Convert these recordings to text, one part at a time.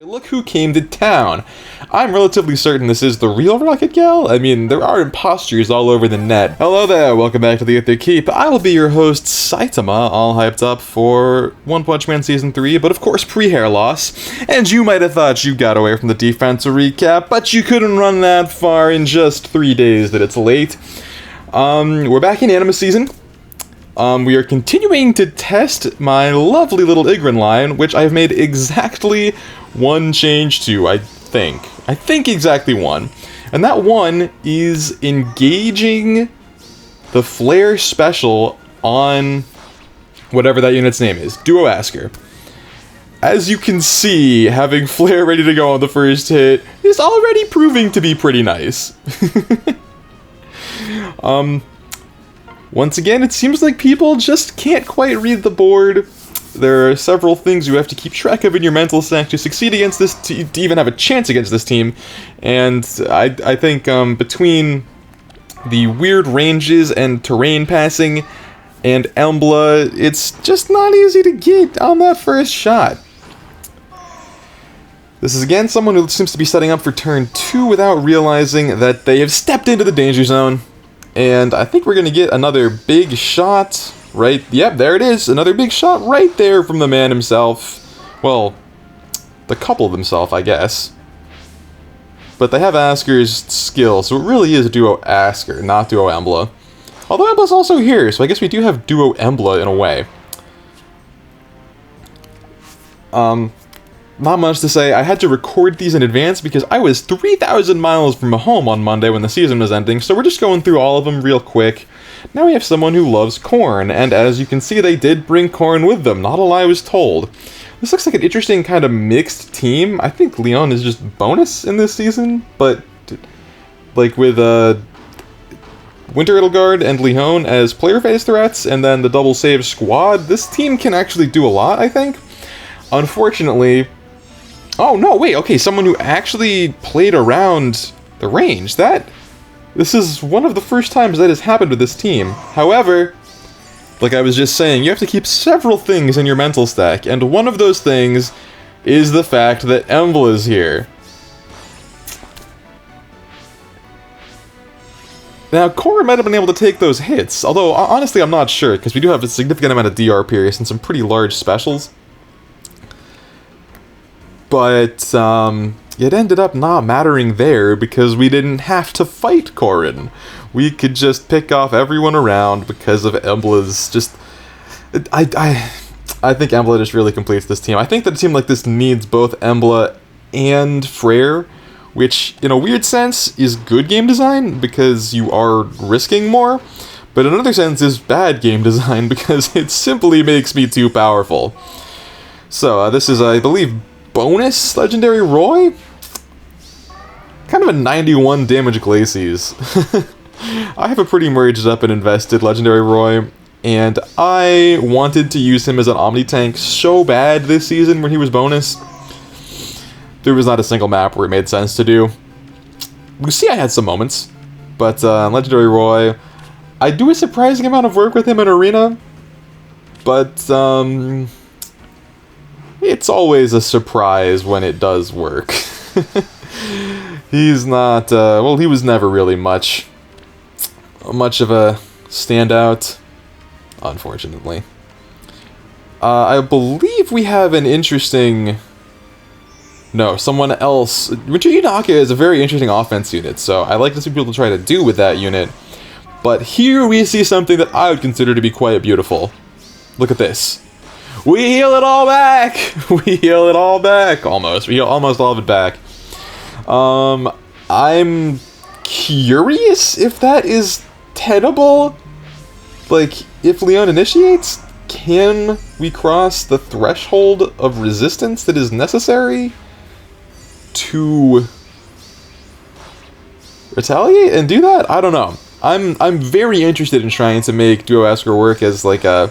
Look who came to town. I'm relatively certain this is the real Rocket Gal. I mean, there are imposters all over the net. Hello there, welcome back to the Aether Keep. I will be your host, Saitama, all hyped up for One Punch Man Season 3, but of course pre-hair loss. And you might have thought you got away from the defense recap, but you couldn't run that far in just 3 days that it's late. We're back in anime season. We are continuing to test my lovely little Igrin line, which I've made exactly one change to, I think. I think exactly one. And that one is engaging the Flare special on whatever that unit's name is, Duo Asker. As you can see, having Flare ready to go on the first hit is already proving to be pretty nice. Once again, it seems like people just can't quite read the board. There are several things you have to keep track of in your mental stack to succeed against this, to even have a chance against this team. And I think between the weird ranges and terrain passing and Emblem, it's just not easy to get on that first shot. This is again someone who seems to be setting up for turn 2 without realizing that they have stepped into the danger zone. And I think we're going to get another big shot, right? Yep, there it is. Another big shot right there from the man himself. Well, the couple themselves, I guess. But they have Asker's skill, so it really is Duo Asker, not Duo Emblem. Although Embla's also here, so I guess we do have Duo Emblem in a way. Not much to say. I had to record these in advance because I was 3,000 miles from home on Monday when the season was ending, so we're just going through all of them real quick. Now we have someone who loves corn, and as you can see, they did bring corn with them. Not a lie was told. This looks like an interesting kind of mixed team. I think Leon is just bonus in this season, but like with Winter Edelgard and Leon as player phase threats, and then the double save squad, this team can actually do a lot, I think. Unfortunately... Oh, no, wait, okay, someone who actually played around the range. This is one of the first times that has happened with this team. However, like I was just saying, you have to keep several things in your mental stack, and one of those things is the fact that Emblem is here. Now, Korra might have been able to take those hits, although, honestly, I'm not sure, because we do have a significant amount of DR periods and some pretty large specials. But, it ended up not mattering there because we didn't have to fight Corrin. We could just pick off everyone around because of Embla's just... I think Embla just really completes this team. I think that a team like this needs both Embla and Freyr, which, in a weird sense, is good game design because you are risking more, but in another sense is bad game design because it simply makes me too powerful. So, this is, I believe, bonus Legendary Roy? Kind of a 91 damage Glacies. I have a pretty merged up and invested Legendary Roy, and I wanted to use him as an Omni tank so bad this season when he was bonus. There was not a single map where it made sense to do. You see I had some moments, but Legendary Roy, I do a surprising amount of work with him in Arena, but it's always a surprise when it does work. He's not, well, he was never really much of a standout, unfortunately. I believe we have an interesting... No, someone else... Richard Inaka is a very interesting offense unit, so I like to see people try to do with that unit. But here we see something that I would consider to be quite beautiful. Look at this. We heal it all back! We heal it all back! Almost. We heal almost all of it back. I'm curious if that is tenable. Like, if Leon initiates, can we cross the threshold of resistance that is necessary to retaliate and do that? I don't know. I'm very interested in trying to make Duo Asker work as like a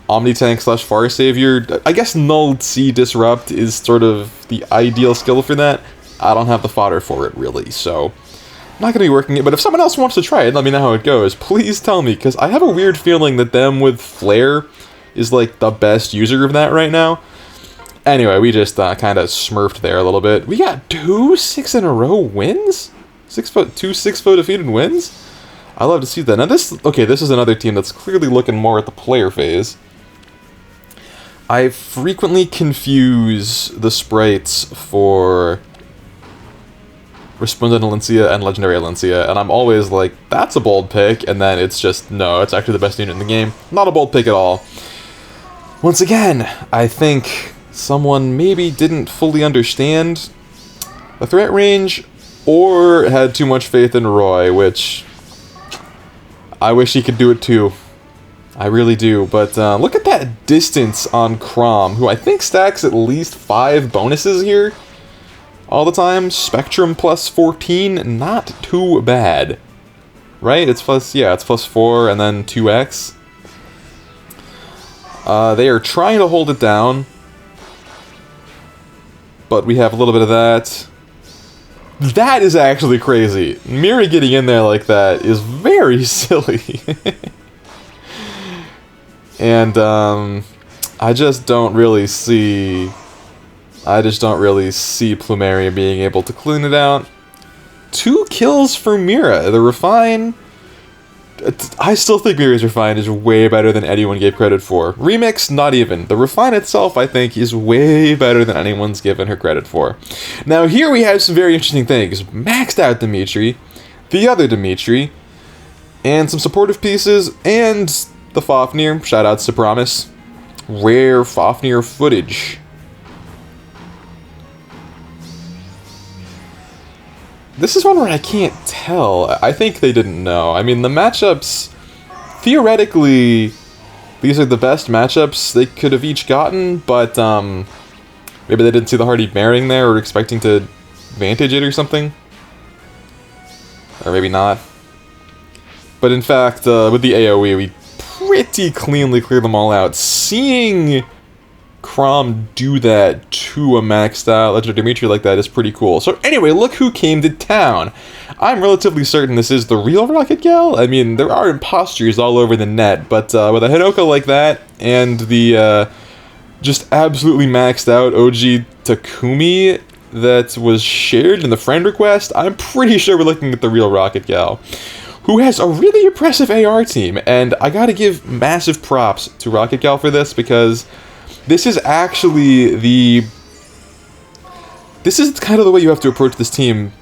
Omni tank slash Far Savior. I guess Null C Disrupt is sort of the ideal skill for that. I don't have the fodder for it, really, so I'm not going to be working it, but if someone else wants to try it, let me know how it goes. Please tell me, because I have a weird feeling that them with Flare is, like, the best user of that right now. Anyway, we just kind of smurfed there a little bit. We got 2 6-in-a-row wins? 2 6-foe defeated wins? I love to see that. Now this is another team that's clearly looking more at the player phase. I frequently confuse the sprites for Resplendent Alencia and Legendary Alencia, and I'm always like, that's a bold pick, and then it's just, no, it's actually the best unit in the game. Not a bold pick at all. Once again, I think someone maybe didn't fully understand the threat range, or had too much faith in Roy, which I wish he could do it too. I really do, but look at that distance on Chrom, who I think stacks at least 5 bonuses here all the time. Spectrum plus 14, not too bad. Right? It's plus 4 and then 2x. They are trying to hold it down, but we have a little bit of that. That is actually crazy. Mira getting in there like that is very silly. And I just don't really see Plumeria being able to clean it out. 2 kills for Mira. The Refine, I still think Mira's Refine is way better than anyone gave credit for. Remix, not even. The Refine itself, I think, is way better than anyone's given her credit for. Now, here we have some very interesting things. Maxed out Dimitri, the other Dimitri, and some supportive pieces, and the Fafnir. Shoutouts to Promise. Rare Fafnir footage. This is one where I can't tell. I think they didn't know. I mean, the matchups, theoretically, these are the best matchups they could have each gotten, but maybe they didn't see the Hardy marrying there or expecting to vantage it or something. Or maybe not. But in fact, with the AoE, we pretty cleanly cleared them all out. Seeing Chrom do that to a maxed out Legendary Dimitri like that is pretty cool. So anyway, look who came to town. I'm relatively certain this is the real Rocket Gal. I mean, there are imposters all over the net, but with a Hinoka like that, and the just absolutely maxed out OG Takumi that was shared in the friend request, I'm pretty sure we're looking at the real Rocket Gal, who has a really impressive AR team, and I gotta give massive props to Rocket Gal for this, because this is actually this is kind of the way you have to approach this team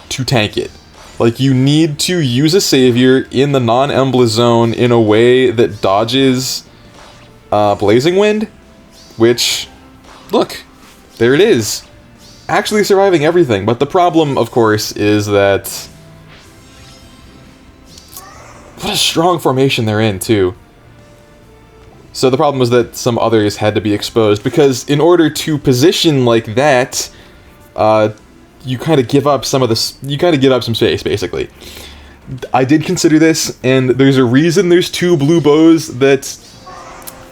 to tank it. Like, you need to use a savior in the non-Embla zone in a way that dodges Blazing Wind, which, look, there it is. Actually surviving everything, but the problem, of course, is that what a strong formation they're in, too. So the problem was that some others had to be exposed, because in order to position like that, you kind of give up some of this. You kind of give up some space, basically. I did consider this, and there's a reason there's 2 blue bows that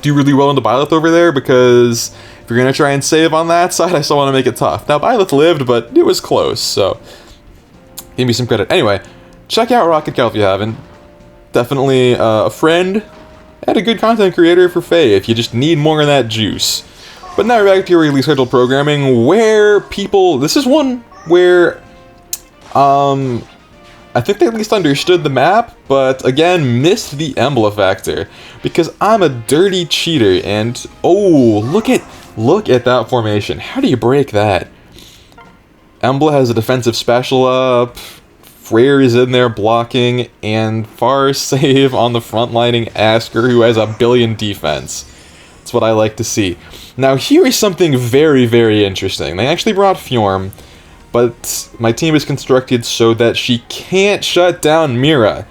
do really well into Byleth over there, because if you're gonna try and save on that side, I still want to make it tough. Now Byleth lived, but it was close, so give me some credit. Anyway, check out Rocket Gal if you haven't. Definitely a friend and a good content creator for FEH if you just need more of that juice. But now we're back to your release schedule programming, where people... This is one where I think they at least understood the map, but again, missed the Embla factor. Because I'm a dirty cheater, and oh, look at that formation. How do you break that? Embla has a defensive special up, Freyr is in there blocking, and Far save on the frontlining Asker, who has a billion defense. That's what I like to see. Now here is something very, very interesting. They actually brought Fjorm, but my team is constructed so that she can't shut down Mira.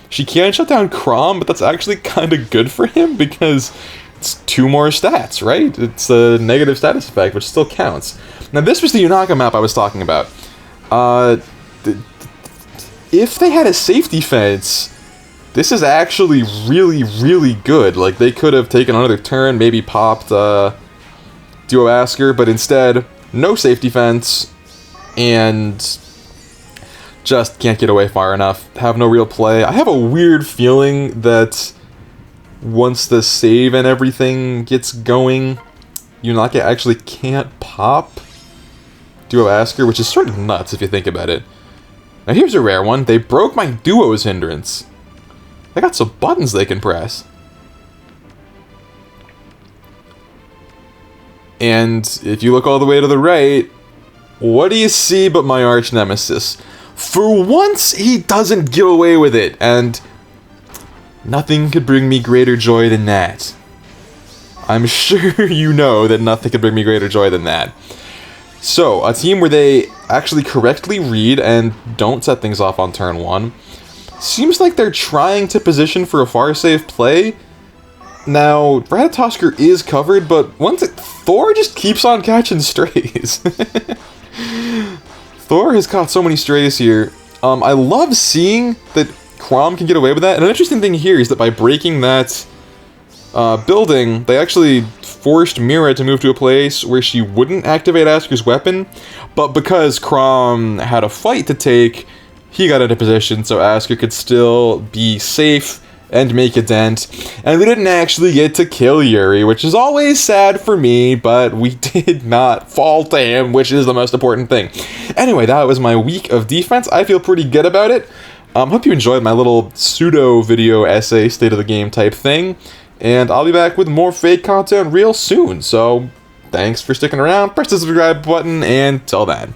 She can shut down Chrom, but that's actually kind of good for him, because it's 2 more stats, right? It's a negative status effect, which still counts. Now this was the Yunaka map I was talking about. If they had a safety fence, this is actually really, really good. Like, they could have taken another turn, maybe popped Duo Asker, but instead, no safety fence, and just can't get away far enough. Have no real play. I have a weird feeling that once the save and everything gets going, Unalake actually can't pop Duo Asker, which is sort of nuts if you think about it. Now here's a rare one. They broke my Duo's hindrance. They got some buttons they can press. And if you look all the way to the right, what do you see but my arch nemesis? For once, he doesn't get away with it, and nothing could bring me greater joy than that. I'm sure you know that nothing could bring me greater joy than that. So, a team where they actually correctly read and don't set things off on turn 1. Seems like they're trying to position for a far safe play. Now, Ratatoskr is covered, but Thor just keeps on catching strays. Thor has caught so many strays here. I love seeing that Chrom can get away with that. And an interesting thing here is that by breaking that building, they actually forced Mira to move to a place where she wouldn't activate Asker's weapon. But because Chrom had a fight to take, he got into position so Asker could still be safe and make a dent. And we didn't actually get to kill Yuri, which is always sad for me, but we did not fall to him, which is the most important thing. Anyway, that was my week of defense. I feel pretty good about it. Hope you enjoyed my little pseudo video essay, state of the game type thing. And I'll be back with more fake content real soon. So, thanks for sticking around. Press the subscribe button, and till then.